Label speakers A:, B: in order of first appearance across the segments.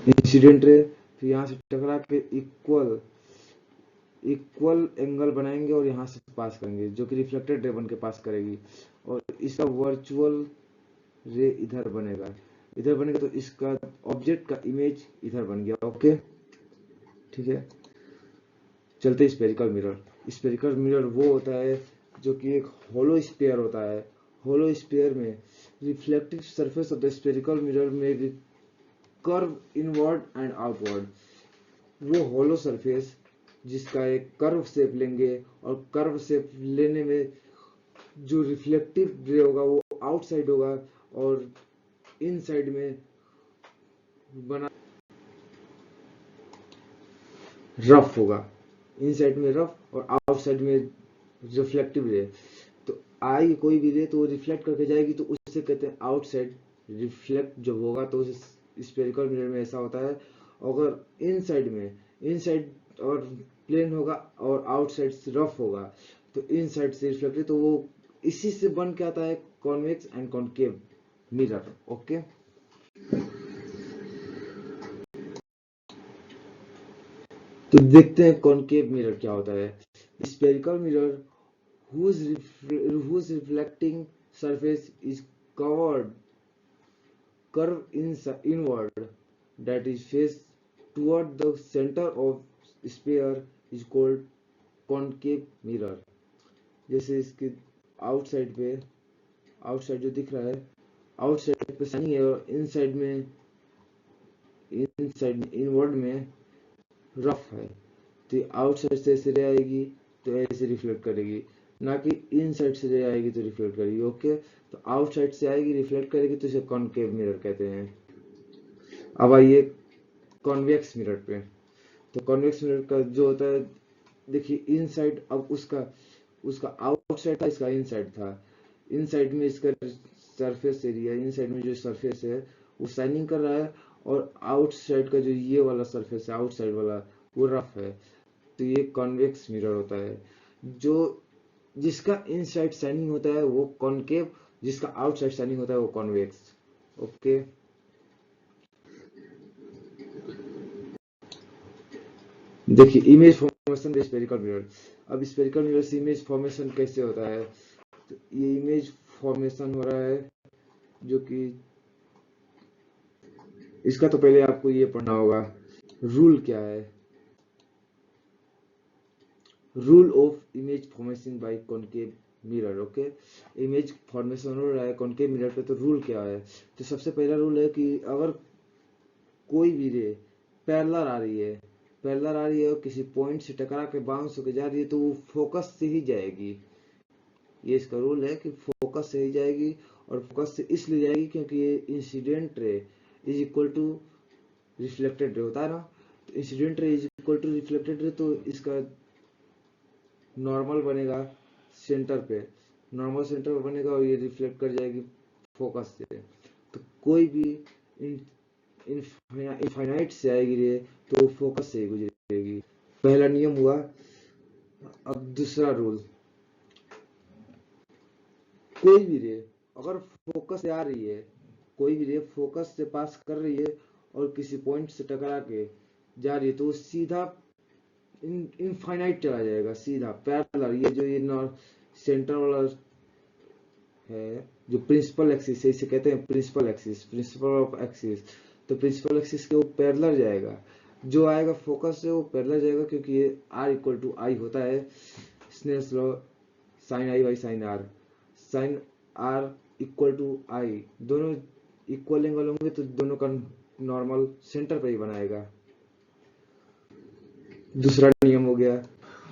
A: Incident ray फिर यहाँ से टकरा के इक्वल इक्वल एंगल बनाएंगे और यहाँ से पास करेंगे जो कि रिफ्लेक्टेड रे बन के पास करेगी, और इसका वर्चुअल रे इधर बनेगा तो इसका ऑब्जेक्ट का इमेज इधर बन गया। ओके ठीक है, चलते स्पेरिकल मिरर। स्पेरिकल मिरर वो होता है जो कि एक होलो स्फीयर होता है। होलो स्फीयर में reflective surface of the spherical mirror में कर्व इनवर्ड एंड आउटवर्ड। वो होलो सरफेस जिसका एक कर्व शेप लेंगे और कर्व शेप लेने में जो रिफ्लेक्टिव रे होगा वो आउटसाइड होगा और इनसाइड में बना रफ होगा, इनसाइड में रफ और आउटसाइड में रिफ्लेक्टिव रे। तो आई कोई भी रे तो वो रिफ्लेक्ट करके जाएगी तो उससे कहते हैं आउटसाइड रिफ्लेक्ट जब होगा तो स्पेरिकल मिरर में ऐसा होता है। अगर इनसाइड और प्लेन होगा और आउटसाइड से रफ होगा तो इनसाइड से रिफ्लेक्टिव, तो वो इसी से बन के आता है convex and concave mirror. Okay तो देखते हैं कॉन्केव मिरर क्या होता है। Spherical mirror whose reflecting surface is covered inward, that is face toward the center of sphere, is called concave mirror। जैसे इसके आउटसाइड जो दिख रहा है, आउटसाइड पे सनी है और इनसाइड इनवर्ड में रफ है, तो आउटसाइड से ऐसे रे आएगी तो ऐसे रिफ्लेक्ट करेगी, ना कि इनसाइड से रे आएगी तो रिफ्लेक्ट करेगी। ओके तो आउटसाइड से आएगी रिफ्लेक्ट करेगी तो इसे कॉनकेव मिरर कहते हैं। अब आइए कॉन्वेक्स मिरर पे। तो कॉन्वेक्स मिरर का जो होता है, देखिए इनसाइड, अब उसका उसका आउटसाइड था, इसका इनसाइड था। इनसाइड में इसका सरफेस एरिया, इनसाइड में जो सरफेस है वो शाइनिंग कर रहा है और आउटसाइड का जो ये वाला सरफेस है आउटसाइड वाला वो रफ है, तो ये कॉन्वेक्स मिरर होता है। जो जिसका इनसाइड शाइनिंग होता है वो कॉनकेव, जिसका आउटसाइड शाइनिंग होता है वो कॉन्वेक्स। ओके देखिए इमेज फॉर्मेशन स्पेरिकल मिरर। अब स्पेरिकल मिरर से इमेज फॉर्मेशन कैसे होता है, तो ये इमेज फॉर्मेशन हो रहा है जो कि इसका तो पहले आपको ये पढ़ना होगा रूल क्या है। Rule of image formation by concave mirror. Okay image formation हो रहा है कॉनकेव मिरर पे, तो रूल क्या है। तो सबसे पहला रूल है कि अगर कोई भी रे पैरेलल आ रही है और किसी पॉइंट से टकरा के बाउंस होकर जा रही है तो वो फोकस से ही जाएगी। ये इसका रूल है कि फोकस से ही जाएगी, और फोकस से इसलिए जाएगी क्योंकि ये incident ray is equal to reflected ray होता है ना। तो incident ray is equal to reflected ray, तो इसका नॉर्मल बनेगा सेंटर पे, नॉर्मल सेंटर पे बनेगा और ये रिफ्लेक्ट कर जाएगी फोकस से। तो कोई भी इनफाइनाइट से आएगी रे तो फोकस से ही गुजरेगी। पहला नियम हुआ। अब दूसरा रूल, कोई भी रे अगर फोकस से आ रही है, कोई भी रे फोकस से पास कर रही है और किसी पॉइंट से टकरा के जा रही है तो वो सीधा इनफाइनाइट चला जाएगा, सीधा पैरेलल। ये जो ये सेंटर वाला है जो प्रिंसिपल एक्सिस है, इसे कहते हैं प्रिंसिपल ऑफ एक्सिस। तो प्रिंसिपल एक्सिस के वो पैरेलल जाएगा, जो आएगा फोकस से वो पैरेलल जाएगा, क्योंकि ये आर इक्वल टू आई होता है Snell's law, sine i by sine r. Sine r equal to i, दोनों इक्वल एंगल होंगे तो दोनों का नॉर्मल सेंटर पे ही बनाएगा। दूसरा नियम हो गया।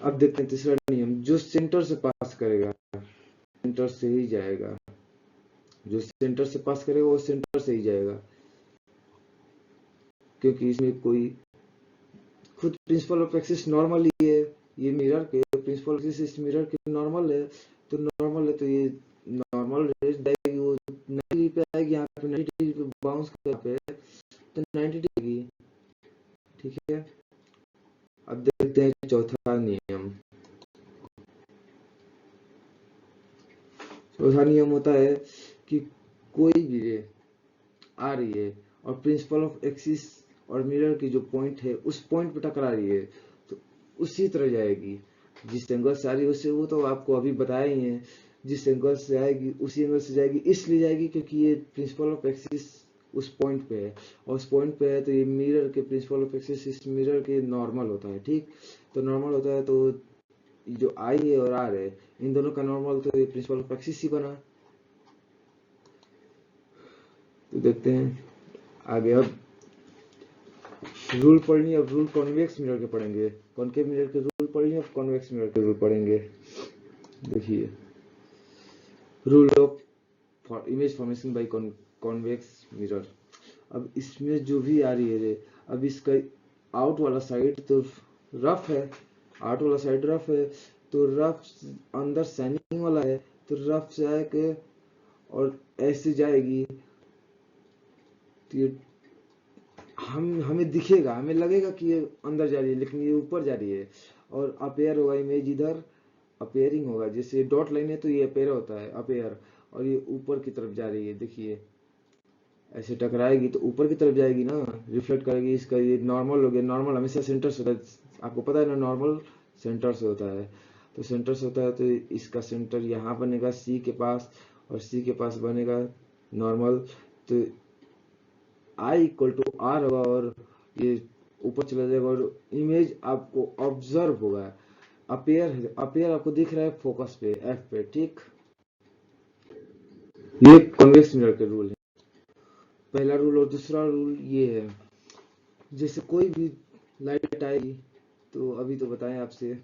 A: अब देखते हैं तीसरा नियम, जो सेंटर से पास करेगा सेंटर से ही जाएगा, जो सेंटर से पास करेगा वो सेंटर से ही जाएगा, क्योंकि इसमें कोई खुद प्रिंसिपल ऑफ एक्सिस नॉर्मल ही है। ये मिरर के प्रिंसिपल एक्सिस इस मिरर के नॉर्मल है, तो नॉर्मल है तो ये नॉर्मल जाएगी, वो 90 डिग्री पे आएगी, यहाँ पे 90 डिग्री पे बाउंस कर पे तो 90 डिग्री। ठीक है अब देखते हैं चौथा नियम। चौथा नियम होता है कि कोई भी रे आ रही है और प्रिंसिपल ऑफ एक्सिस और मिरर की जो पॉइंट है उस पॉइंट पे टकरा रही है तो उसी तरह जाएगी। जिस एंगल से आ रही है उससे, वो तो आपको अभी बताया ही है, जिस एंगल से आएगी उसी एंगल से जाएगी। इसलिए जाएगी क्योंकि ये प्रिंसिपल ऑफ एक्सिस उस पॉइंट पे है, और उस पॉइंट पे है तो ये मिरर के प्रिंसिपल ऑफ एक्सिस इस मिरर के नॉर्मल होता है। ठीक, तो नॉर्मल होता है तो जो आई है और आर है इन दोनों का नॉर्मल, तो ये प्रिंसिपल ऑफ एक्सिस ही बना। तो देखते हैं आगे। अब रूल पढ़नी, अब रूल कॉन्वेक्स मिरर के पढ़ेंगे, कॉनकेव मिरर के रूल पढ़ेंगे, अब कॉन्वेक्स मिरर के रूल पढ़ेंगे। देखिए, rule of image formation by convex mirror. अब इसमें जो भी आ रही है रे, अब इसका आउट वाला साइड तो रफ है, आउट वाला साइड रफ है, तो रफ अंदर शाइनिंग वाला है, तो रफ से आके और ऐसे जाएगी तो ये हमें दिखेगा, हमें लगेगा कि ये अंदर जा रही है लेकिन ये ऊपर जा रही है। और अपेयर होगा इमेज इधर, अपेयरिंग होगा, जैसे डॉट लाइन है तो ये अपेयर होता है, अपेयर, और ये ऊपर की तरफ जा रही है। देखिए ऐसे टकराएगी तो ऊपर की तरफ जाएगी ना, रिफ्लेक्ट करेगी। इसका ये नॉर्मल हो गया, नॉर्मल हमेशा सेंटर से होता है, आपको पता है ना, नॉर्मल सेंटर से होता है। तो सेंटर से होता है तो इसका सेंटर यहाँ बनेगा सी के पास, और सी के पास बनेगा नॉर्मल। तो आई इक्वल टू आर होगा और ये ऊपर चला जाएगा और इमेज आपको ऑब्जर्व होगा। अपेयर, अपेयर आपको दिख रहा है फोकस पे, एफ पे। ठीक, ये कॉन्वेक्स मिरर के रूल है, पहला रूल। और दूसरा रूल ये है, जैसे कोई भी लाइट आएगी, तो अभी तो बताएं आपसे,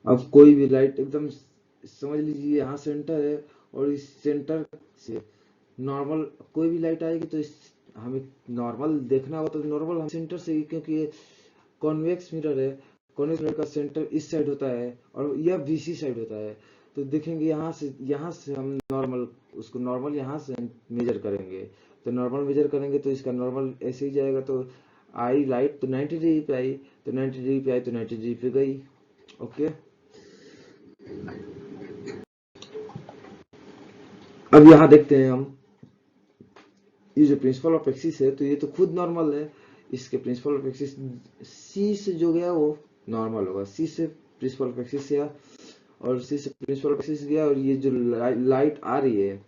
A: अब कोई भी लाइट एकदम समझ लीजिए यहाँ सेंटर है, और इस सेंटर से नॉर्मल कोई भी लाइट आएगी तो इस हमें नॉर्मल देखना होगा, तो नॉर्मल हम सेंटर से, क्योंकि ये कॉन्वेक्स मिरर है, कॉन्वेक्स मिरर का सेंटर इस साइड होता है और यह बीसी साइड होता है। तो देखेंगे यहाँ से हम नॉर्मल, उसको नॉर्मल यहाँ से मेजर करेंगे, तो नॉर्मल मेजर करेंगे तो इसका नॉर्मल ऐसे ही जाएगा। तो आई लाइट तो 90 डिग्री पे आई, तो 90 डिग्री पे आई तो 90 डिग्री पे गई। ओके, अब यहाँ देखते हैं हम, ये जो प्रिंसिपल ऑफ एक्सिस है तो ये तो खुद नॉर्मल है, इसके प्रिंसिपल ऑफ एक्सिस सी से जो गया वो नॉर्मल होगा, सी से प्रिंसिपल ऑफ एक्सिस गया और सी से प्रिंसिपल ऑफ एक्सिस गया, और ये जो लाइट आ रही है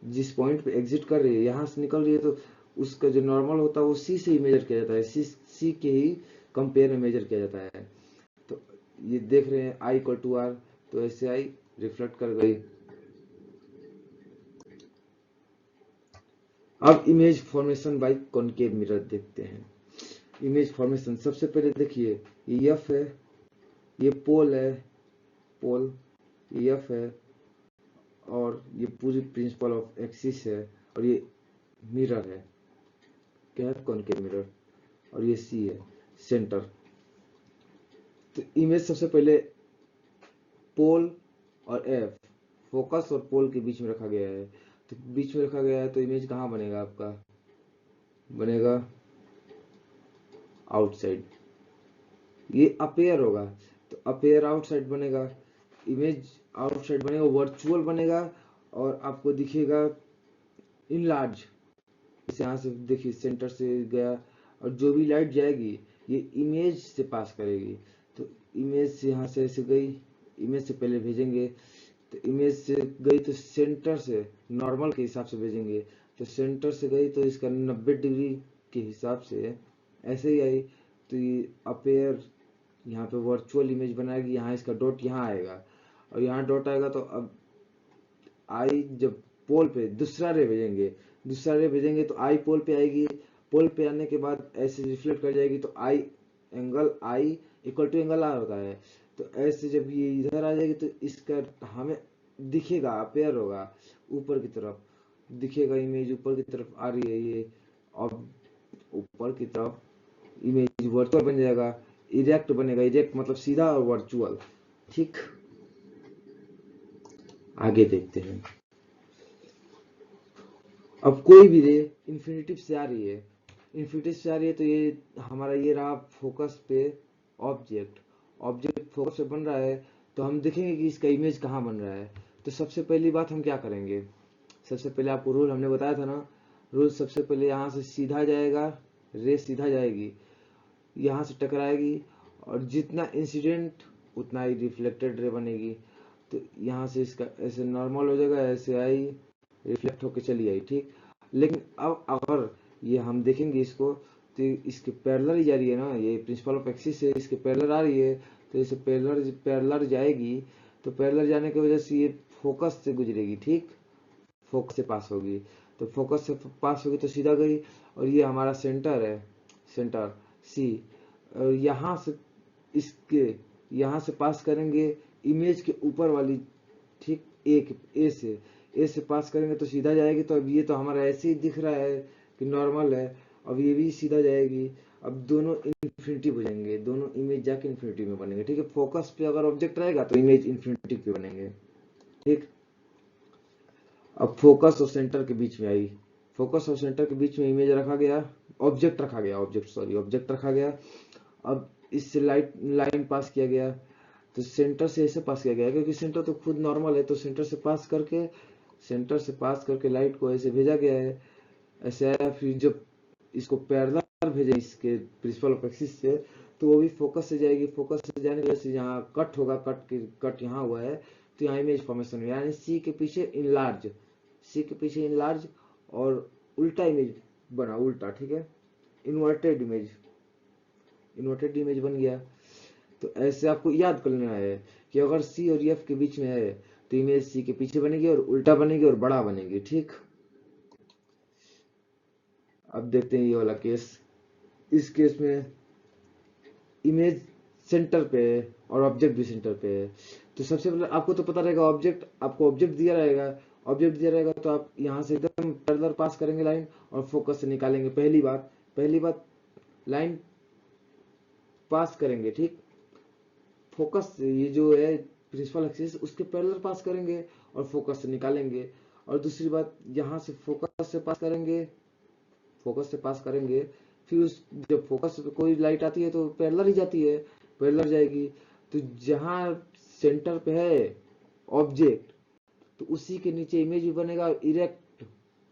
A: जिस पॉइंट पे एग्जिट कर रही है, यहाँ से निकल रही है, तो उसका जो नॉर्मल होता है वो सी से ही मेजर किया जाता है, सी के ही कंपेयर में मेजर किया जाता है। तो ये देख रहे हैं आई इक्वल टू आर, तो ऐसे आई रिफ्लेक्ट कर गई। अब image formation by concave mirror देखते हैं। इमेज फॉर्मेशन सबसे पहले देखिए, ये एफ है, ये पोल है, पोल, ये एफ है, और ये पूरी प्रिंसिपल ऑफ एक्सिस है, और ये मिरर है, क्या है, कॉनकेव मिरर, और ये सी है, सेंटर। तो इमेज सबसे पहले पोल और एफ, फोकस और पोल के बीच में रखा गया है, तो बीच में रखा गया है तो इमेज कहाँ बनेगा आपका, बनेगा आउटसाइड। ये अपेयर होगा तो अपेयर आउटसाइड बनेगा, इमेज आउटसाइड बनेगा, वर्चुअल बनेगा, और आपको दिखेगा इन लार्ज। इस यहाँ से देखिए सेंटर से गया, और जो भी लाइट जाएगी ये इमेज से पास करेगी, तो इमेज से यहाँ से ऐसे गई, इमेज से पहले भेजेंगे, तो इमेज से गई तो सेंटर से नॉर्मल के हिसाब से भेजेंगे, तो सेंटर से गई तो इसका 90 डिग्री के हिसाब से ऐसे ही आई, तो ये अपेयर यहाँ पे वर्चुअल इमेज बनाएगी, यहाँ इसका डॉट यहाँ आएगा, और यहाँ डॉट आएगा तो अब आई जब पोल पे दूसरा रे भेजेंगे, दूसरा रे भेजेंगे तो आई पोल पे आएगी, पोल पे आने के बाद ऐसे रिफ्लेक्ट कर जाएगी, तो i angle i equal to angle r होता है, तो ऐसे जब ये इधर आ जाएगी तो इसका हमें दिखेगा, अपेयर होगा ऊपर की तरफ, दिखेगा इमेज ऊपर की तरफ आ रही है ये, अब ऊपर की तरफ इमेज वर्चुअल बन जाएगा, इरेक्ट बनेगा, इरेक्ट मतलब सीधा और वर्चुअल। ठीक, आगे देखते हैं। अब कोई भी रे इन्फिनिटिव से आ रही है, इन्फिनिटिव से आ रही है तो ये हमारा ये रहा फोकस पे ऑब्जेक्ट, ऑब्जेक्ट फोकस पे बन रहा है, तो हम देखेंगे कि इसका इमेज कहाँ बन रहा है। तो सबसे पहली बात हम क्या करेंगे, सबसे पहले आपको रूल हमने बताया था ना, रूल सबसे पहले यहाँ से सीधा जाएगा, रे सीधा जाएगी, यहाँ से टकराएगी, और जितना इंसिडेंट उतना ही रिफ्लेक्टेड रे बनेगी। तो यहाँ से इसका ऐसे नॉर्मल हो जाएगा, ऐसे आई, रिफ्लेक्ट होके चली आई, ठीक। लेकिन अब अगर ये हम देखेंगे इसको, तो इसके पैरेलल ही जा रही है ना, ये प्रिंसिपल ऑफ एक्सिस से इसके पैरेलल आ रही है, तो इसे पैरेलल पैरेलल जाएगी, तो पैरेलल जाने की वजह से ये फोकस से गुजरेगी, ठीक, फोकस से पास होगी, तो फोकस से पास होगी तो सीधा गई, और ये हमारा सेंटर है, सेंटर सी, और यहाँ से इसके यहाँ से पास करेंगे इमेज के ऊपर वाली, ठीक, एक ए से पास करेंगे तो सीधा जाएगी। तो अब ये तो हमारा ऐसे ही दिख रहा है कि नॉर्मल है, अब ये भी सीधा जाएगी, अब दोनों इन्फिनिटी हो जाएंगे, दोनों इमेज जाके इन्फिनिटी में बनेंगे, ठीक है। फोकस पे अगर ऑब्जेक्ट रहेगा तो इमेज इन्फिनिटी पे बनेंगे, ठीक। अब फोकस और सेंटर के बीच में आई, फोकस और सेंटर के बीच में इमेज रखा गया, ऑब्जेक्ट रखा गया, ऑब्जेक्ट रखा गया। अब इससे लाइन पास किया गया, तो सेंटर से ऐसे पास किया गया, क्योंकि सेंटर तो खुद नॉर्मल है, तो सेंटर से पास करके लाइट को ऐसे भेजा गया है, ऐसे आया। फिर जब इसको पैरेलल भेजे इसके प्रिंसिपल ऑफ एक्सिस से, तो वो भी फोकस से जाएगी, फोकस से जाने की वजह से यहाँ कट होगा, कट यहाँ हुआ है, तो यहाँ इमेज फॉर्मेशन हुआ, यानी सी के पीछे इनलार्ज और उल्टा इमेज बना, उल्टा, ठीक है, इन्वर्टेड इमेज बन गया। तो ऐसे आपको याद कर लेना है कि अगर सी और एफ के बीच में है तो इमेज सी के पीछे बनेगी और उल्टा बनेगी और बड़ा बनेगी, ठीक। अब देखते हैं ये वाला केस, इस केस में इमेज सेंटर पे है और ऑब्जेक्ट भी सेंटर पे है। तो सबसे पहले आपको तो पता रहेगा, आपको ऑब्जेक्ट दिया रहेगा, तो आप यहाँ से एकदम पैरेलल पास करेंगे लाइन और फोकस से निकालेंगे। पहली बात लाइन पास करेंगे, ठीक, फोकस ये जो है प्रिंसिपल एक्सिस उसके पैरेलल पास करेंगे और फोकस से निकालेंगे। और दूसरी बात, यहाँ से फोकस से पास करेंगे, फिर जब फोकस पे कोई लाइट आती है तो पैरेलल ही जाती है, पैरेलल जाएगी। तो जहाँ सेंटर पे है ऑब्जेक्ट, तो उसी के नीचे इमेज भी बनेगा, इरेक्ट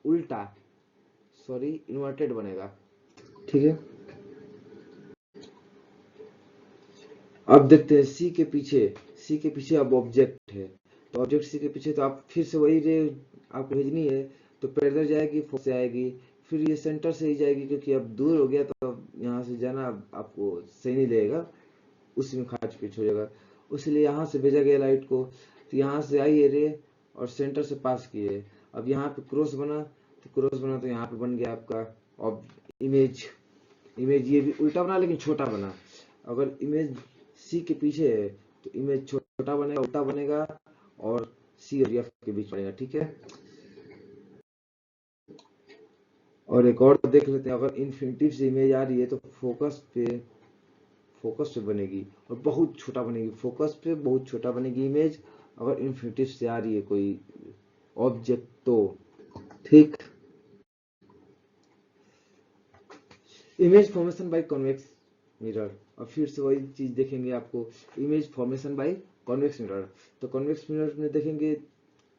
A: उल्टा इन्वर्टेड बनेगा, ठीक है। अब देखते हैं सी के पीछे अब ऑब्जेक्ट है, तो ऑब्जेक्ट सी के पीछे, तो आप फिर से वही रे आपको भेजनी है, तो पैरेलल जाएगी, फोकस से आएगी, फिर ये सेंटर से ही जाएगी, क्योंकि अब दूर हो गया तो अब यहाँ से जाना आपको सही नहीं लगेगा, उसी में खाच पीच हो जाएगा। इसलिए यहाँ से भेजा गया लाइट को, तो यहाँ से आई है रे और सेंटर से पास किए। अब यहाँ पे क्रॉस बना, तो यहाँ पे बन गया आपका इमेज ये भी उल्टा बना लेकिन छोटा बना। अगर इमेज सी के पीछे है तो इमेज छोटा बनेगा, उल्टा बनेगा, और सी और एफ के बीच बनेगा, ठीक है। और एक और देख लेते हैं, अगर इन्फिनिटी से इमेज आ रही है तो फोकस पे बनेगी और बहुत छोटा बनेगी, फोकस पे बहुत छोटा बनेगी इमेज, अगर इन्फिनिटी से आ रही है कोई ऑब्जेक्ट तो, ठीक। Image formation by convex mirror, और फिर से वही चीज देखेंगे आपको, image formation by convex mirror. तो कॉन्वेक्स मिरर में देखेंगे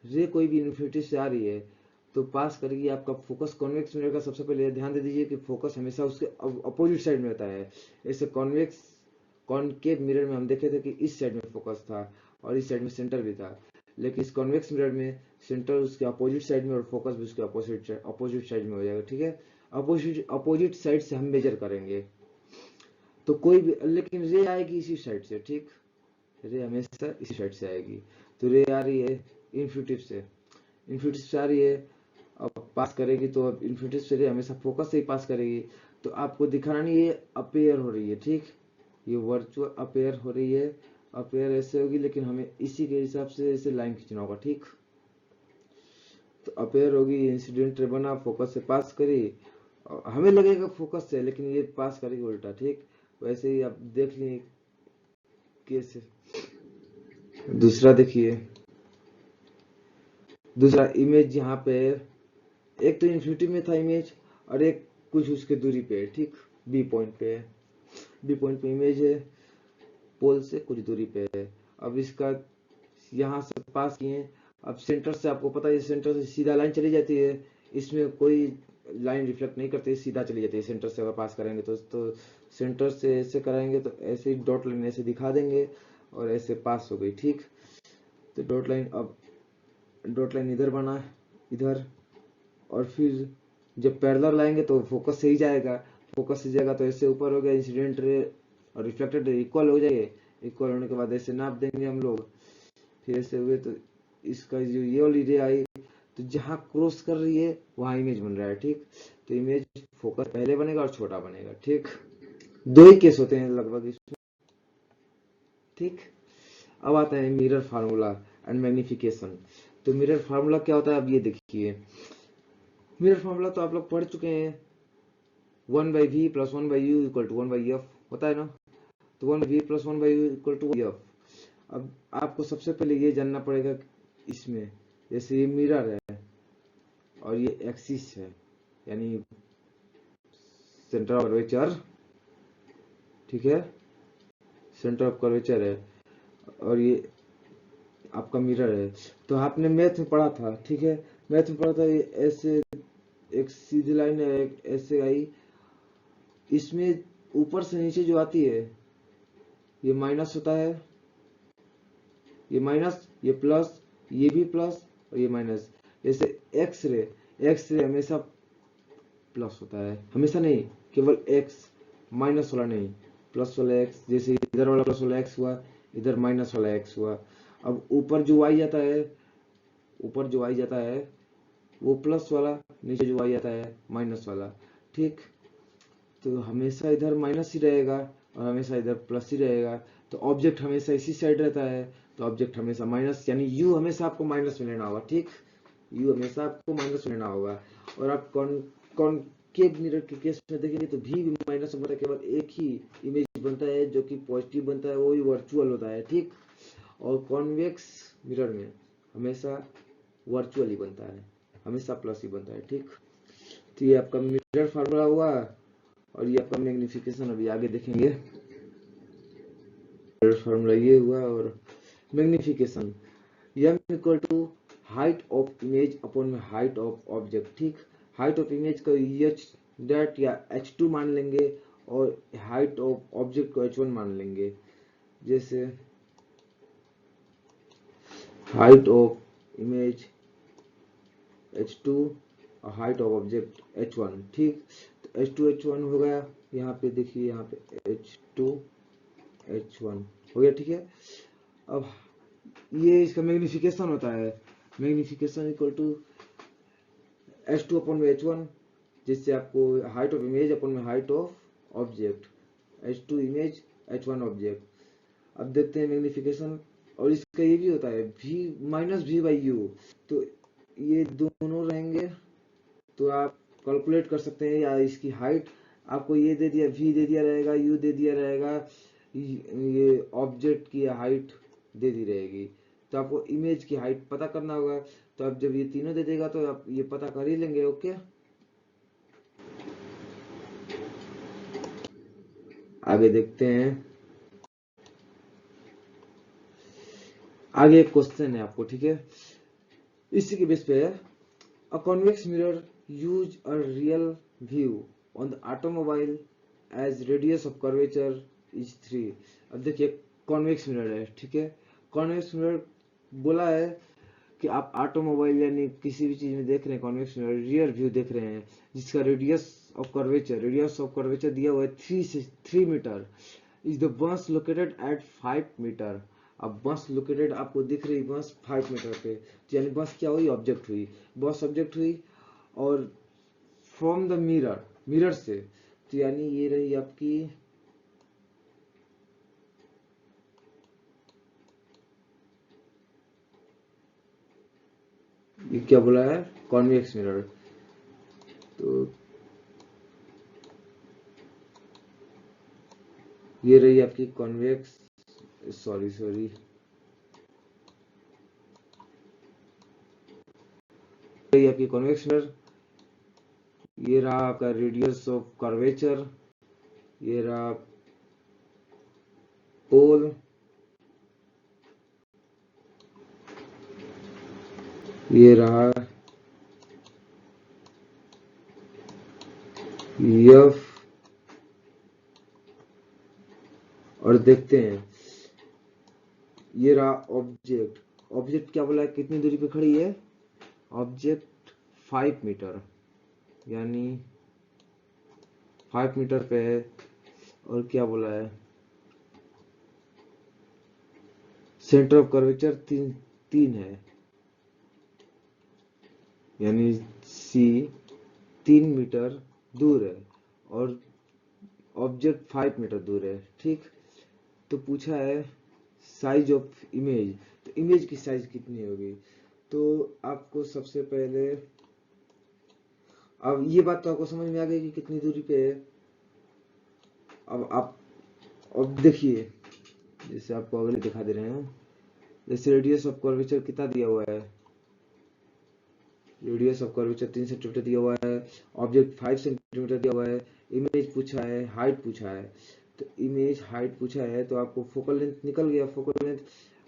A: रे कोई भी इन्फिनिटी से आ रही है तो पास करेगी आपका फोकस। कॉन्वेक्स मिरर का सबसे पहले ध्यान दे दीजिए कि फोकस हमेशा उसके अपोजिट साइड में रहता है। ऐसे कॉनकेव मिरर में हम देखे थे कि इस साइड में फोकस था और इस साइड में सेंटर भी था, लेकिन इस कॉन्वेक्स मिरर में सेंटर उसके अपोजिट साइड में और फोकस भी उसके अपोजिट साइड में हो जाएगा, ठीक है। अपोजिट साइड से हम मेजर करेंगे तो कोई भी, लेकिन रे आएगी इसी साइड से, ठीक, रे हमेशा इसी साइड से आएगी। तो रे आ रही है इन्फिनिटी से आ रही है, अब पास करेगी तो अब इन्फिनिटी से रे हमेशा फोकस से ही पास करेगी। तो आपको दिखाना नहीं, ये अपेयर हो रही है, ठीक, ये वर्चुअल अपेयर हो रही है, अपेयर ऐसे होगी, लेकिन हमें इसी के हिसाब से ऐसे लाइन खींचना होगा, ठीक। तो अपेयर होगी, इंसिडेंट रे बना, फोकस से पास करी, हमें लगेगा फोकस से, लेकिन ये पास करेगी उल्टा, ठीक। वैसे ही आप देख लीजिए कैसे। दूसरा देखिए, दूसरा इमेज यहाँ पे एक तो इन्फिनिटी में था इमेज और एक कुछ उसके दूरी पे है, ठीक, बी पॉइंट पे इमेज है, पोल से कुछ दूरी पे है। अब इसका यहाँ से पास किए, अब सेंटर से आपको पता है, सेंटर से सीधा लाइन चली जाती है, इसमें कोई लाइन रिफ्लेक्ट नहीं करती, सीधा चली जाती है। सेंटर से अगर पास करेंगे तो सेंटर से ऐसे कराएंगे तो ऐसे ही डॉट लाइन ऐसे दिखा देंगे और ऐसे पास हो गई, ठीक। तो डॉट लाइन, अब डॉट लाइन इधर बना, इधर, और फिर जब पैरेलल लाएंगे तो फोकस से ही जाएगा, फोकस से जाएगा तो ऐसे ऊपर हो गया, इंसिडेंट रे और रिफ्लेक्टेड रे इक्वल हो जाएंगे। इक्वल होने के बाद ऐसे नाप देंगे हम लोग, फिर ऐसे हुए तो इसका जो ये वाली रे आई तो जहां क्रॉस कर रही है वहां इमेज बन रहा है, ठीक। तो इमेज फोकस पहले बनेगा और छोटा बनेगा, ठीक। दो ही केस होते हैं लगभग इसमें, ठीक। अब आता है मिरर फार्मूला एंड मैग्निफिकेशन। तो मिरर फार्मूला क्या होता है, अब ये देखिए। मिरर फार्मूला तो आप लोग पढ़ चुके हैं, 1/v + 1/u = 1/f होता है ना। तो 1/v + 1/u = f। अब आपको सबसे पहले ये जानना पड़ेगा कि इसमें जैसे ये मिरर है और ये एक्सिस है, यानी सेंटर ऑफ कर्वेचर, ठीक है, सेंटर ऑफ कर्वेचर है, और ये आपका मिरर है। तो आपने मैथ में पढ़ा था, ठीक है, मैथ में पढ़ा था, ये ऐसे एक सीधी लाइन है, एक ऐसे आई, इसमें ऊपर से नीचे जो आती है ये माइनस होता है, ये माइनस, ये प्लस, ये भी प्लस और ये माइनस। जैसे एक्स रे हमेशा प्लस होता है, हमेशा नहीं, केवल एक्स, माइनस वाला नहीं, प्लस वाला एक्स। जैसे इधर वाला प्लस वाला एक्स हुआ, इधर माइनस वाला एक्स हुआ। अब ऊपर जो वाई जाता है, ऊपर जो वाई जाता है वो प्लस वाला, नीचे जो वाई आता है माइनस वाला, ठीक। तो हमेशा इधर माइनस ही रहेगा और हमेशा इधर प्लस ही रहेगा। तो ऑब्जेक्ट हमेशा इसी साइड रहता है, तो ऑब्जेक्ट हमेशा माइनस, यानी यू हमेशा आपको माइनस में लेना होगा, ठीक। यू हमेशा आपको माइनस में लेना होगा। और आप कॉनकेव मिरर के केस में देखेंगे तो भी माइनस में बनता है, केवल एक ही इमेज बनता है जो कि पॉजिटिव बनता है, वो भी वर्चुअल होता है, ठीक। और कॉन्वेक्स मिरर में हमेशा वर्चुअल ही बनता है, हमेशा प्लस ही बनता है, ठीक। तो ये आपका मिरर फार्मूला हुआ और ये आपका मैग्निफिकेशन अभी आगे देखेंगे। मिरर फार्मूला ये हुआ, और magnification m = height of image upon height of object, ठीक। हाइट ऑफ इमेज को h' या h2 मान लेंगे और हाइट ऑफ ऑब्जेक्ट को h1 मान लेंगे। जैसे हाइट ऑफ इमेज h2 और हाइट ऑफ ऑब्जेक्ट h1, ठीक। तो h2 h1 हो गया, यहाँ पे देखिए, यहाँ पे h2 h1 हो गया, ठीक है। अब ये इसका मैग्निफिकेशन होता है, मैग्निफिकेशन = h2 अपॉन में h1, जिससे आपको हाइट ऑफ इमेज अपॉन में height of object, h2 image h1 object. अब देखते हैं मैग्निफिकेशन, और इसका ये भी होता है v-v/u। तो ये दोनों रहेंगे तो आप कैलकुलेट कर सकते हैं, या इसकी हाइट आपको ये दे दिया, v दे दिया रहेगा, u दे दिया रहेगा, ये ऑब्जेक्ट की हाइट दे दी रहेगी। तो आपको इमेज की हाइट पता करना होगा। तो अब जब ये तीनों दे देगा तो आप ये पता कर ही लेंगे, ओके। आगे देखते हैं, आगे एक क्वेश्चन है आपको, ठीक है, इसी के बेस पे है। A convex mirror use a real view on the automobile as radius of curvature is 3। अब देखिए कॉन्वेक्स मिरर है, ठीक है। कॉन्वेक्स मिरर बोला है कि आप ऑटोमोबाइल यानी किसी भी चीज में देख रहे हैं, कॉन्वेक्स मिरर रियर व्यू देख रहे हैं, जिसका रेडियस ऑफ कर्वेचर दिया हुआ है 3 metre. Is the bus located at 5 metre. अब बस लोकेटेड आपको दिख रही, बस 5 मीटर पे, तो यानी बस क्या हुई, ऑब्जेक्ट हुई, बस ऑब्जेक्ट हुई। और फ्रॉम द मिरर से, तो यानी ये रही आपकी, ये क्या बोला है, कॉन्वेक्स मिरर। तो ये रही आपकी कॉन्वेक्स, सॉरी ये आपकी कॉन्वेक्स मिरर। ये रहा आपका रेडियस ऑफ कर्वेचर, ये रहा पोल, ये रहा एफ, और देखते हैं ये रहा ऑब्जेक्ट। ऑब्जेक्ट क्या बोला है, कितनी दूरी पे खड़ी है? ऑब्जेक्ट 5 मीटर, यानी 5 मीटर पे है। और क्या बोला है, सेंटर ऑफ कर्वेचर 3 है, यानी सी 3 मीटर दूर है और ऑब्जेक्ट 5 मीटर दूर है। ठीक, तो पूछा है साइज ऑफ इमेज, तो इमेज की साइज कितनी होगी? तो आपको सबसे पहले, अब ये बात तो आपको समझ में आ गई कि कितनी दूरी पे है। अब आप, अब देखिए, जैसे आपको अगले दिखा दे रहे हैं, जैसे रेडियस ऑफ कर्वेचर कितना दिया हुआ है, रेडियस ऑफ कर्वेचर 3 सेंटीमीटर दिया हुआ है, ऑब्जेक्ट 5 सेंटीमीटर दिया हुआ है, इमेज पूछा है, हाइट पूछा है। तो इमेज हाइट पूछा है तो आपको फोकल लेंथ निकल गया, फोकल लेंथ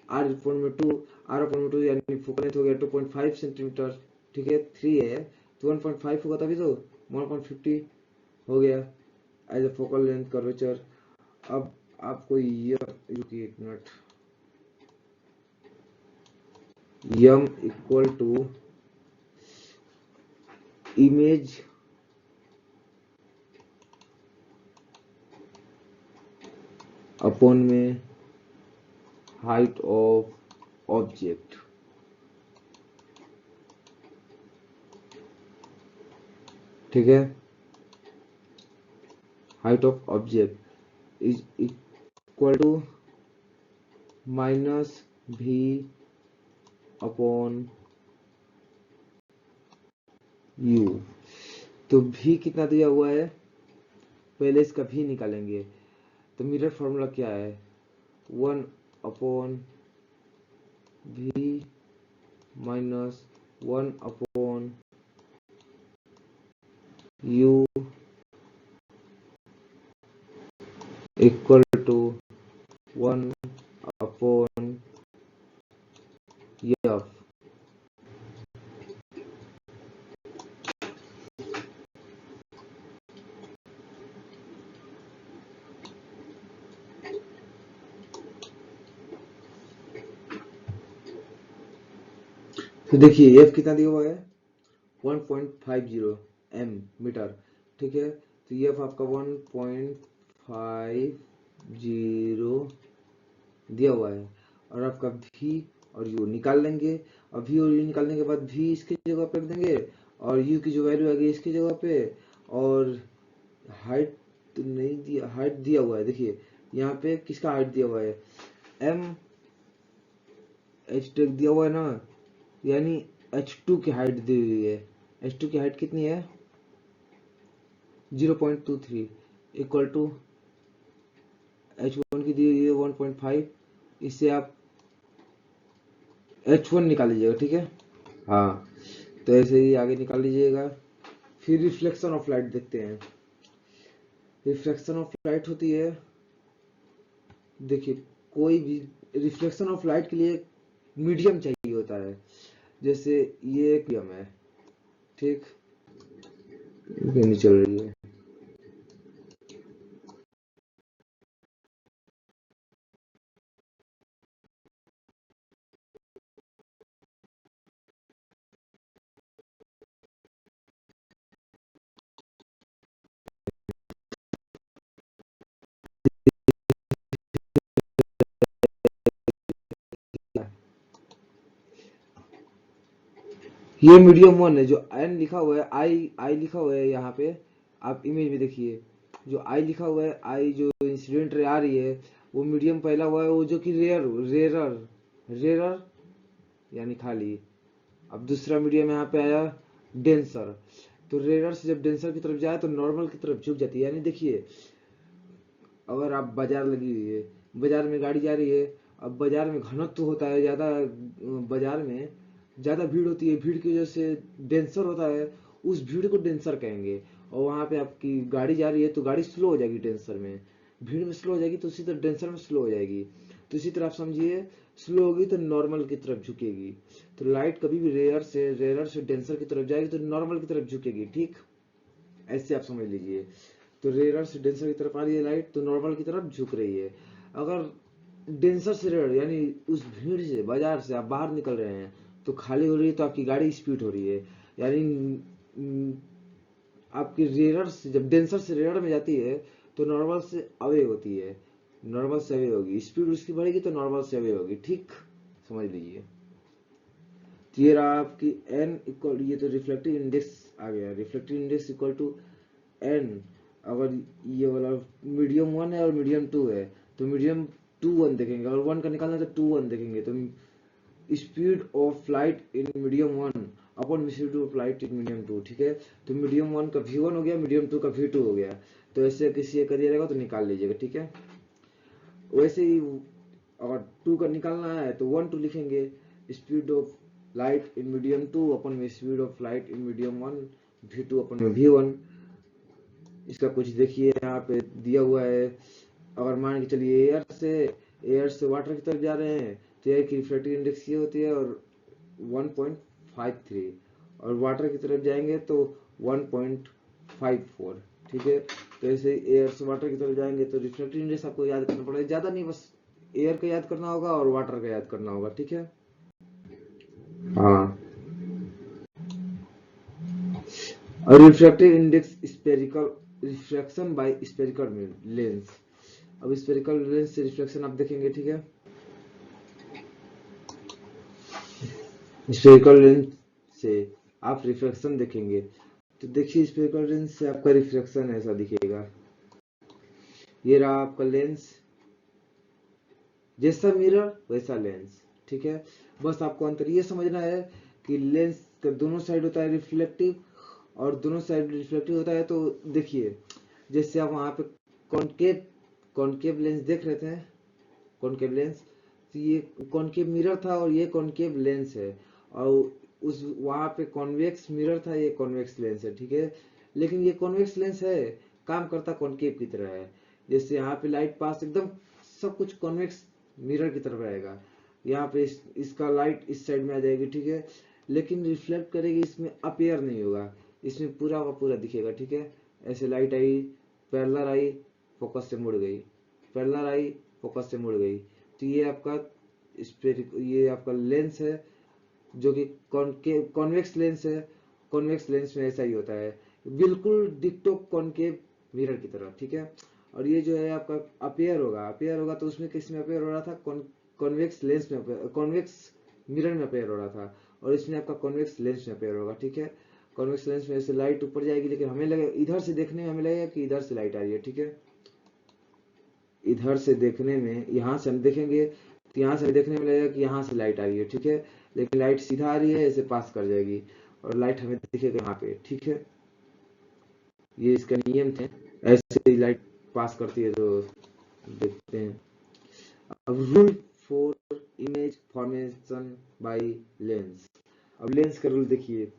A: r/2 यानी फोकल लेंथ हो गया 2.5 सेंटीमीटर। ठीक है, 3 है तो 1.5 होगा, तभी तो 1.50 हो गया as a focal length curvature. अब आपको ये, रुकिए एक minute, m equal to image upon में हाइट ऑफ ऑब्जेक्ट। ठीक है, height of object is equal to minus v upon u. तो भी कितना दिया हुआ है, पहले इसका भी निकालेंगे। तो मिरर फॉर्मूला क्या है, 1/v minus 1/u equal to 1/f। तो देखिए एफ कितना दिया हुआ है, 1.50 एम मीटर। ठीक है, तो ये आपका 1.50 दिया हुआ है, और आपका भी और यू निकाल लेंगे। और भी और यू निकालने के बाद भी इसकी जगह पे रख देंगे, और यू की जो वैल्यू आएगी इसकी जगह पे। और हाइट तो नहीं दिया, हाइट दिया हुआ है, देखिए यहाँ पे किसका हाइट दिया हुआ है, एम एच टेक दिया हुआ है ना, यानी H2 की हाइट दी हुई है। H2 की हाइट कितनी है, 0.23 इक्वल टू H1 की दी हुई है 1.5। इससे आप H1 निकाल लीजिएगा। ठीक है, हाँ, तो ऐसे ही आगे निकाल लीजिएगा। फिर रिफ्लेक्शन ऑफ लाइट देखते हैं। रिफ्लेक्शन ऑफ लाइट होती है, देखिए कोई भी रिफ्लेक्शन ऑफ लाइट के लिए मीडियम चाहिए होता है। जैसे ये एक मीडियम है, ठीक, नहीं चल रही है। ये मीडियम 1 है, जो एन लिखा हुआ है, आई आई लिखा हुआ है यहाँ पे, आप इमेज में देखिए, जो आई लिखा हुआ है, आई जो इंसिडेंट रे आ रही है, वो मीडियम पहला हुआ है, वो जो कि रेरर रेरर यानी खाली। अब दूसरा मीडियम यहाँ पे आया डेंसर, तो रेरर से जब डेंसर की तरफ जाए तो नॉर्मल की तरफ झुक जाती है। यानी देखिए, अगर आप बाजार लगी हुई है, बाजार में गाड़ी जा रही है, अब बाजार में घनत्व होता है ज़्यादा, बाजार में ज़्यादा भीड़ होती है, भीड़ की वजह से डेंसर होता है, उस भीड़ को डेंसर कहेंगे। और वहाँ पे आपकी गाड़ी जा रही है तो गाड़ी स्लो हो जाएगी डेंसर में, भीड़ में स्लो हो जाएगी तो उसी तरह डेंसर में स्लो हो जाएगी। तो इसी तरह आप समझिए, स्लो होगी तो नॉर्मल की तरफ झुकेगी। तो लाइट कभी भी रेयर से डेंसर की तरफ जाएगी तो नॉर्मल की तरफ झुकेगी, ठीक, ऐसे आप समझ लीजिए। तो रेयर से डेंसर की तरफ आ रही है लाइट तो नॉर्मल की तरफ झुक रही है। अगर डेंसर से रेयर यानी उस भीड़ से बाजार से आप बाहर निकल रहे हैं तो खाली हो रही है तो आपकी गाड़ी स्पीड हो रही है, यानी आपकी रेयर से जब डेंसर से रेयर में जाती है तो नॉर्मल से अवे होती है, नॉर्मल से अवे होगी, स्पीड उसकी बढ़ेगी तो नॉर्मल से अवे होगी, ठीक, समझ लीजिए। तो ये रहा आपकी एन इक्वल, ये तो रिफ्लेक्टिव इंडेक्स आ गया, reflective index equal to n. अगर ये वाला मीडियम 1 है और मीडियम 2 है तो मीडियम 2 1 देखेंगे, अगर 1 का निकालना है तो 2 1 देखेंगे। तो speed of light in medium 1 upon speed of light in medium 2, ठीक है। तो मीडियम 1 का V1 हो गया, मीडियम 2 का V2 हो गया। तो ऐसे किसी एक का दिया रहेगा तो निकाल लीजिएगा, ठीक है। वैसे ही अगर 2 का निकालना है तो 1 2 लिखेंगे, speed of light in medium 2 अपन में speed of light in medium 1 V2 अपन में V1। इसका कुछ देखिए यहाँ पे दिया हुआ है। अगर मान के चलिए एयर से वाटर की तरफ जा रहे हैं तो एयर की रिफ्लेक्टिव इंडेक्स ये होती है और 1.53, और वाटर की तरफ जाएंगे तो 1.54, ठीक है। तो ऐसे एयर से वाटर की तरफ जाएंगे तो रिफ्लेक्टिव इंडेक्स आपको याद करना पड़ेगा, ज्यादा नहीं, बस एयर का याद करना होगा और वाटर का याद करना होगा, ठीक है। हाँ, और refractive index spherical refraction bye spherical lens. अब स्पेरिकल लेंस से रिफ्लेक्शन आप देखेंगे, ठीक है। स्पेरिकल लेंस से आप रिफ्लेक्शन देखेंगे तो देखिए स्पेरिकल लेंस से आपका रिफ्लेक्शन ऐसा दिखेगा। ये रहा आपका लेंस, जैसा मिरर वैसा लेंस, ठीक है। बस आपको अंतर ये समझना है कि लेंस का दोनों साइड होता है रिफ्लेक्टिव और दोनों साइड रिफ्लेक्टिव होता है। तो देखिए जैसे आप वहां पे कॉनकेव कॉनकेव लेंस देख रहे थे, कॉनकेव लेंस, तो ये कॉनकेव मिरर था और ये कॉनकेव लेंस है, और उस वहां पे कॉन्वेक्स मिरर था, ये कॉन्वेक्स लेंस है, ठीक है। लेकिन ये कॉन्वेक्स लेंस है, काम करता कॉनकेव की तरह है। जैसे यहाँ पे लाइट पास एकदम सब कुछ कॉन्वेक्स मिरर की तरफ रहेगा, यहाँ पे इसका लाइट इस साइड में आ जाएगी, ठीक है। लेकिन रिफ्लेक्ट करेगी, इसमें अपेयर नहीं होगा, इसमें पूरा का पूरा दिखेगा, ठीक है। ऐसे लाइट आई, पैरेलल आई, फोकस से मुड़ गई, पैरेलल आई, फोकस से मुड़ गई। तो ये आपका लेंस है जो कि कॉन्वेक्स लेंस है। कॉन्वेक्स लेंस में ऐसा ही होता है, बिल्कुल डिक्टो कॉनकेव मिरर की तरह, ठीक है। और ये जो है आपका अपेयर होगा तो उसमें किस में अपेयर हो रहा था, कॉन्वेक्स लेंस में, कॉन्वेक्स मिरर में अपेयर हो रहा था, और इसमें आपका कॉन्वेक्स लेंस में अपेयर होगा, ठीक है। कॉन्वेक्स लेंस में ऐसे लाइट ऊपर जाएगी, लेकिन हमें लगे इधर से देखने में हमें लगेगा कि इधर से लाइट आ रही है, ठीक है। इधर से देखने में, यहाँ से हम देखेंगे तो यहाँ से देखने में लगेगा कि यहाँ से लाइट आ रही है, ठीक है। लेकिन लाइट सीधा आ रही है, ऐसे पास कर जाएगी और लाइट हमें दिखेगा यहाँ पे, ठीक है। ये इसका नियम थे, ऐसे ही लाइट पास करती है तो देखते हैं। अब rule for image formation by lens. अब लेंस का रूल देखिए,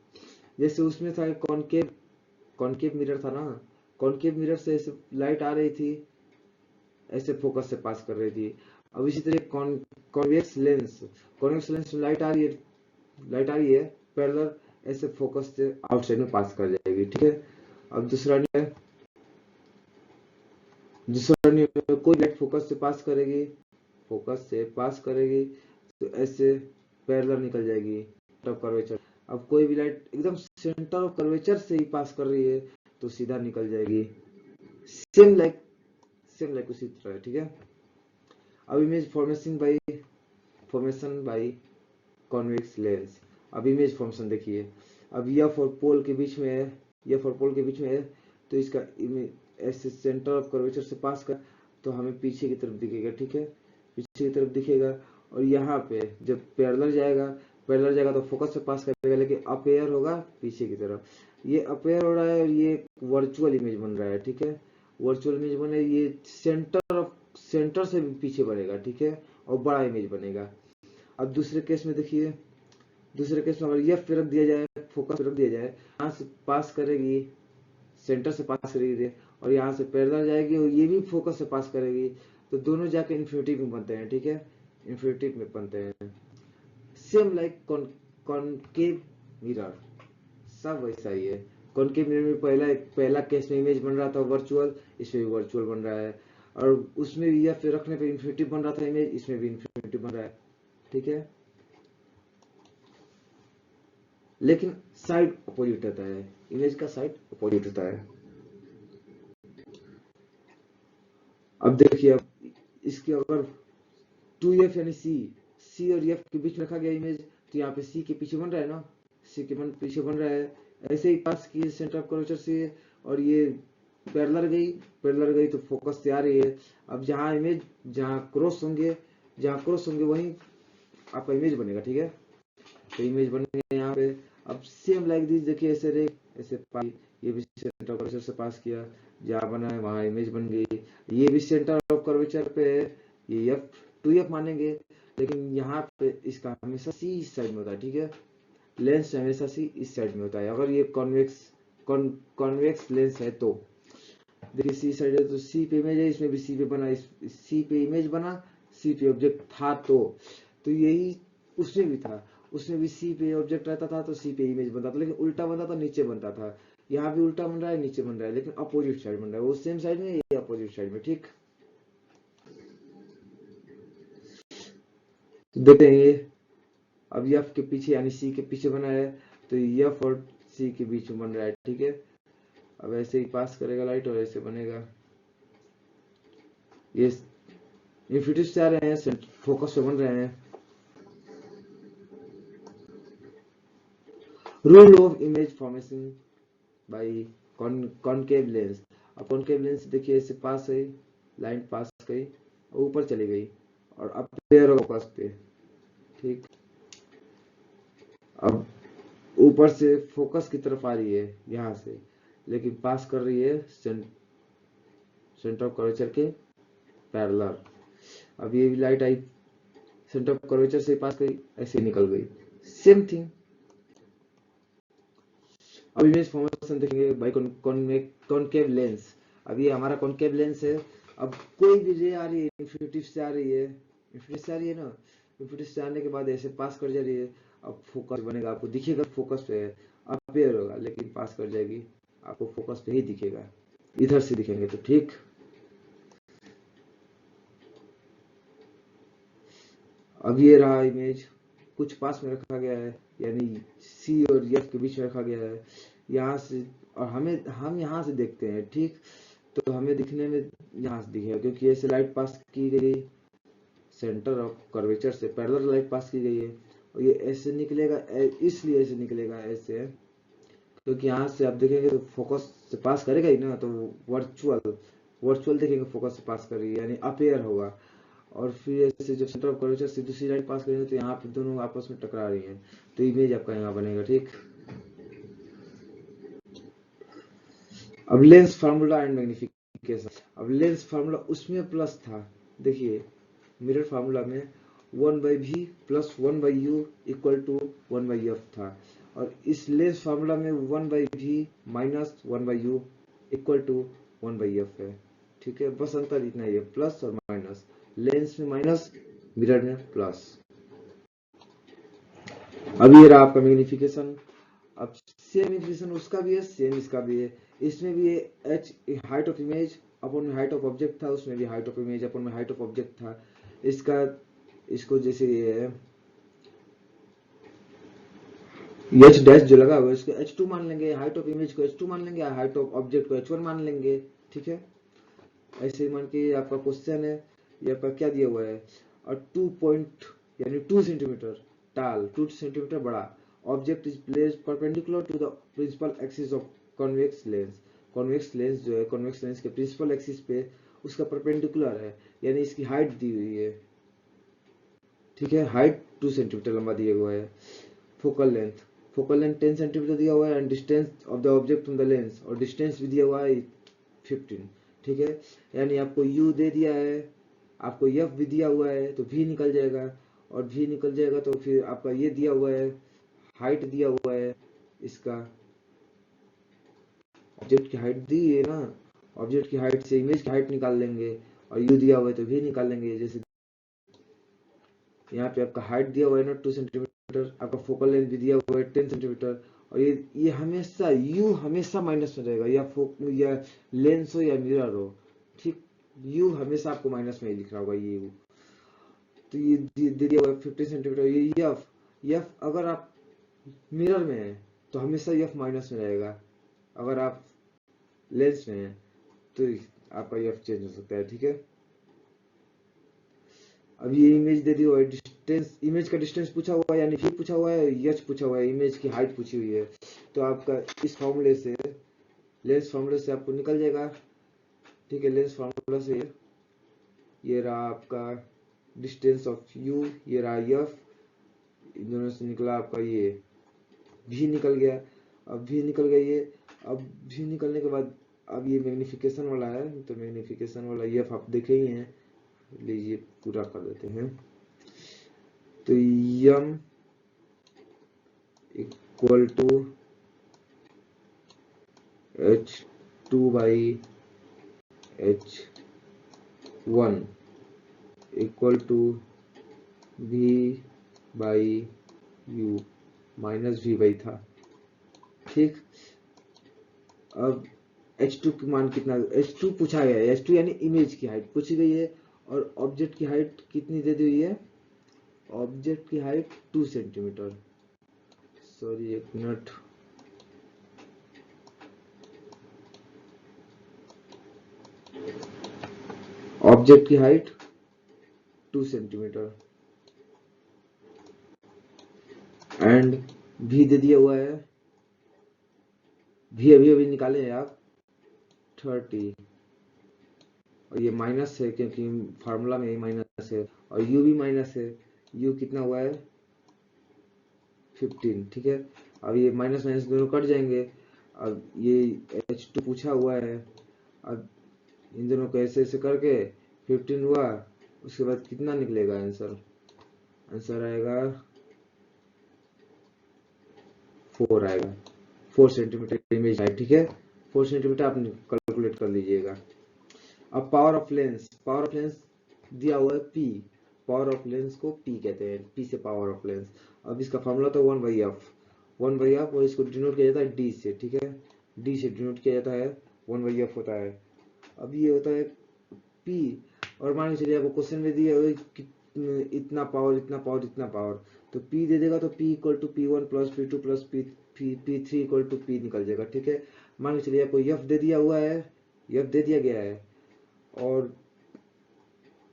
A: जैसे उसमें था कॉनकेव कॉनकेव मिरर था ना, कॉनकेव मिरर से ऐसे लाइट आ रही थी, ऐसे फोकस से पास कर रही थी। अब इसी तरह कॉन्वेक्स लेंस में लाइट आ रही है पैरेलल, ऐसे फोकस से आउटसाइड में पास कर जाएगी, ठीक है। अब दूसरा नियम, कोई लाइट फोकस से पास करेगी तो ऐसे पैरेलल निकल जाएगी ऑफ कर्वेचर। अब कोई भी लाइट एकदम सेंटर ऑफ कर्वेचर से ही पास कर रही है तो सीधा निकल जाएगी, सेम लाइक उसी तरह, ठीक है। अब image formation by convex lens. अब इमेज फॉर्मेशन देखिए, अब यह फॉर पोल के बीच में है, तो इसका इमेज ऐसे सेंटर ऑफ कर्वेचर से पास कर तो हमें पीछे की तरफ दिखेगा, ठीक है, पीछे की तरफ दिखेगा। और यहाँ पे जब पैरेलल जाएगा तो फोकस से पास करेगा, लेकिन अपेयर होगा पीछे की तरफ। ये अपेयर हो रहा है और ये वर्चुअल इमेज बन रहा है, ठीक है। वर्चुअल इमेज बने, ये सेंटर से भी पीछे बढ़ेगा, ठीक है, और बड़ा इमेज बनेगा। अब दूसरे केस में अगर ये फिर दिया जाए, फोकस फिर दिया जाए, यहाँ से पास करेगी, सेंटर से पास करेगी और यहाँ से पैरेलल जाएगी और ये भी फोकस से पास करेगी, तो दोनों जाके इन्फिनिटी में बनते हैं, ठीक है। इन्फिनिटी में बनते हैं। सेम लाइक कॉनकेव मिरर, सब वैसा ही है। कॉनकेव मिरर में पहला केस में इमेज बन रहा था वर्चुअल, इसमें भी वर्चुअल बन रहा है, और उसमें भी फिर रखने पे इन्फिनिटी बन रहा था इमेज, इसमें भी इन्फिनिटी बन रहा है। ठीक है, लेकिन साइड अपोजिट होता है, इमेज का साइड अपोजिट होता है। अब देखिए, अब इसके अगर 2f यानी सी और f के बीच में रखा गया इमेज, तो यहाँ पे c के पीछे बन रहा है ना, c के पीछे बन रहा है। ऐसे ही पास की सेंटर ऑफ कर्वेचर से, और ये पैरेलल गई तो फोकस से आ रही है। अब जहाँ इमेज जहाँ क्रॉस होंगे वहीं आपका इमेज बनेगा। ठीक है, तो इमेज बन गया यहाँ पे। अब सेम लाइक दिस, देखिए ऐसे रे ऐसे पाई, ये भी सेंटर ऑफ कर्वेचर से पास किया, जहाँ बना है वहाँ इमेज बन गई। ये भी सेंटर ऑफ कर्वेचर पे है, ये f2f मानेंगे, लेकिन यहाँ पे इसका हमेशा सी इस साइड में होता है। ठीक है, लेंस हमेशा सी इस साइड में होता है। अगर ये कॉन्वेक्स लेंस है तो देखिए सी साइड है तो सी पे इमेज है, इसमें भी सी पे बना, सी पे इमेज बना, सी पे ऑब्जेक्ट था। तो यही उसमें भी था, उसमें भी सी पे ऑब्जेक्ट रहता था तो सी पे इमेज बनता था, लेकिन उल्टा बनता था, नीचे बनता था। यहाँ भी उल्टा बन रहा है, नीचे बन रहा है, लेकिन अपोजिट साइड बन रहा है। वो सेम साइड में, ये अपोजिट साइड में। ठीक, तो देखते हैं ये अब एफ के पीछे यानी सी के पीछे बना है, तो एफ और सी के बीच में बन रहा है। ठीक है, अब ऐसे ही पास करेगा लाइट और ऐसे बनेगा। ये इन्फिनिटी से आ रहे हैं, फोकस पे बन रहे हैं। Rule of image formation by concave lens. अब कॉनकेव लेंस देखिए ऐसे पास है, लाइन पास गई और ऊपर चली गई, और अब पेयर फोकस पे। ठीक, अब ऊपर से फोकस की तरफ आ रही है यहाँ से, लेकिन पास कर रही है सेंटर ऑफ कर्वेचर के पैरेलल। अब ये भी light I, centre of curvature से पास गई, ऐसे निकल गई, सेम थिंग। अब इमेज फॉर्मेशन देखेंगे बाई कॉनकेव लेंस। अब ये हमारा कॉनकेव लेंस है। अब कोई भी रे आ रही है, इन्फिनिटी से आ रही है, इन्फिनिटी से आ रही है ना, इन्फिनिटी से आने के बाद ऐसे पास कर जा रही है। अब फोकस बनेगा, आपको दिखेगा फोकस पे है, अपेयर होगा, लेकिन पास कर जाएगी, आपको फोकस पे ही दिखेगा, इधर से दिखेंगे तो। ठीक, अब ये रहा इमेज, कुछ पास में रखा गया है, यानी सी और एफ के बीच में रखा गया है यहाँ से, और हम यहाँ से देखते हैं। ठीक, तो हमें दिखने में यहाँ से दिखेगा, क्योंकि ऐसे लाइट पास की गई, सेंटर ऑफ कर्वेचर से पैरेलल लाइट पास की गई है, और ये ऐसे निकलेगा, इसलिए ऐसे निकलेगा ऐसे, क्योंकि यहाँ से आप देखेंगे तो फोकस से पास करेगा ही ना, तो वर्चुअल वर्चुअल देखेंगे फोकस से पास कर रही है, यानी अपेयर होगा। और फिर ऐसे जब सेंटर ऑफ कर्वेचर से दूसरी लाइट पास करेंगे तो यहाँ पे दोनों आपस में टकरा रही हैं, तो इमेज आपका यहाँ बनेगा। ठीक, अब लेंस फार्मूला एंड मैग्निफिकेशन। अब लेंस फार्मूला उसमें प्लस था, देखिए मिरर फार्मूला में 1/v plus 1/u equal to 1/f था, और इस लेंस फार्मूला में 1/v minus 1/u equal to 1/f है। ठीक है, बस अंतर इतना ही है, प्लस और माइनस, लेंस में माइनस, मिरर में प्लस। अब ये रहा आपका मैग्निफिकेशन। अब सेम मैग्निफिकेशन उसका भी है, सेम इसका भी है। इसमें भी H height of image upon में हाइट ऑफ ऑब्जेक्ट था, उसमें भी हाइट ऑफ इमेज अपॉन में हाइट ऑफ ऑब्जेक्ट था। इसका इसको जैसे ये है एच डैश जो लगा हुआ है इसको h2 मान लेंगे, हाइट ऑफ इमेज को h2 मान लेंगे, हाइट ऑफ ऑब्जेक्ट को h1 मान लेंगे। ठीक है, ऐसे ही मान के आपका क्वेश्चन है, ये आपका क्या दिया हुआ है, और 2 पॉइंट यानी 2 सेंटीमीटर टाल, 2 सेंटीमीटर बड़ा object is placed perpendicular to the principal axis of convex lens. Convex lens जो है, कॉन्वेक्स लेंस के प्रिंसिपल एक्सिस पे उसका परपेंडिकुलर है, यानी इसकी हाइट दी हुई है। ठीक है, हाइट 2 सेंटीमीटर लंबा दिया हुआ है। फोकल लेंथ 10 सेंटीमीटर दिया हुआ है, and distance of the object from the lens, और डिस्टेंस भी दिया हुआ है 15। ठीक है, यानी आपको u दे दिया है, आपको f भी दिया हुआ है, तो v निकल जाएगा, और v निकल जाएगा तो फिर आपका ये दिया हुआ है, हाइट दिया हुआ है, इसका ऑब्जेक्ट की हाइट दी है ना, ऑब्जेक्ट की हाइट से इमेज की हाइट निकाल लेंगे, और u दिया हुआ है तो v निकाल लेंगे। जैसे यहाँ पे आपका हाइट दिया हुआ है ना 2 सेंटीमीटर, आपका फोकल लेंथ भी दिया हुआ है 10 सेंटीमीटर, और ये हमेशा यू हमेशा माइनस में रहेगा, या लेंस हो या मिरर हो, ठीक। यू हमेशा आपको माइनस में ही लिखना होगा ये यू। तो ये दे दिया हुआ है 15 सेंटीमीटर। ये यफ, यफ अगर आप मिरर में है तो हमेशा यफ माइनस में रहेगा, अगर आप लेंस में है तो आपका यफ चेंज हो सकता है, ठीक है। अब ये इमेज दे दी हुआ है, डिस्टेंस, इमेज का डिस्टेंस पूछा हुआ है, यानी भी पूछा हुआ है, यच पूछा हुआ है, इमेज की हाइट पूछी हुई है। तो आपका इस फॉर्मूले से, लेंस फॉर्मूले से आपको निकल जाएगा, ठीक है। लेंस फॉर्मूला से ये रहा आपका डिस्टेंस ऑफ यू, ये रहा यफ, इन दोनों से निकला आपका ये भी निकल गया। अब भी निकल गया ये, अब भी निकलने के बाद अब ये मैग्निफिकेशन वाला है, तो मैग्निफिकेशन वाला यफ आप देखे ही हैं, लीजिए पूरा कर देते हैं। तो m equal to H2/H1 equal to V/U minus V था, ठीक। अब H2 की मान कितना, H2 पूछा गया है, H2 यानी इमेज की हाइट पूछी गई है, और ऑब्जेक्ट की हाइट कितनी दे दी हुई है, ऑब्जेक्ट की हाइट 2 सेंटीमीटर, सॉरी एक मिनट, ऑब्जेक्ट की हाइट 2 सेंटीमीटर, एंड भी दे दिया हुआ है, भी अभी अभी निकाले हैं आप 30, और ये माइनस है क्योंकि फार्मूला में माइनस है, और यू भी माइनस है, यू कितना हुआ है 15, ठीक है। अब ये माइनस माइनस दोनों कट जाएंगे, अब ये H2 पूछा हुआ है, अब इन दोनों को ऐसे ऐसे करके 15 हुआ, उसके बाद कितना निकलेगा आंसर, आंसर आएगा 4 आएगा, 4 सेंटीमीटर इमेज हाइट, ठीक है। 4 सेंटीमीटर आप कैलकुलेट कर लीजिएगा। अब power of lens, power of lens दिया हुआ है P, पावर ऑफ लेंस को P कहते हैं, P से पावर ऑफ लेंस। अब इसका फॉर्मूला तो 1/f, 1/f, और इसको डिनोट किया जाता है D से, ठीक है। D से डिनोट किया जाता है, 1/f होता है। अब ये होता है P, और मान के चलिए आपको क्वेश्चन में दिया हुआ इतना पावर इतना पावर इतना पावर, तो P दे देगा, तो P equal to P1 plus P2 plus P3 equal to P निकल जाएगा, ठीक है। मान के चलिए आपको F दे दिया हुआ है, F दे दिया गया है, और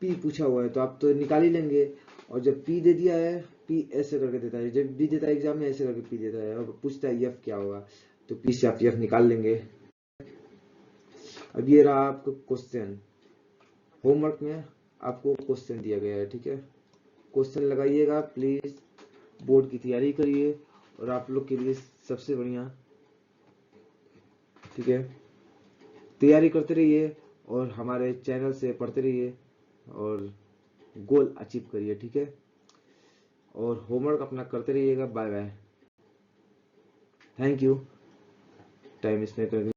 A: P पूछा हुआ है, तो आप तो निकाल ही लेंगे। और जब P दे दिया है, P ऐसे करके देता है, जब भी देता है एग्जाम में ऐसे करके P देता है, और पूछता है F क्या होगा, तो P से आप F निकाल लेंगे। अब ये रहा आपको क्वेश्चन, होमवर्क में आपको क्वेश्चन दिया गया है, ठीक है। क्वेश्चन लगाइएगा प्लीज, बोर्ड की तैयारी करिए, और आप लोग के लिए सबसे बढ़िया, ठीक है, तैयारी करते रहिए, और हमारे चैनल से पढ़ते रहिए, और गोल अचीव करिए, ठीक है। और होमवर्क अपना करते रहिएगा। Bye bye, thank you time spend करने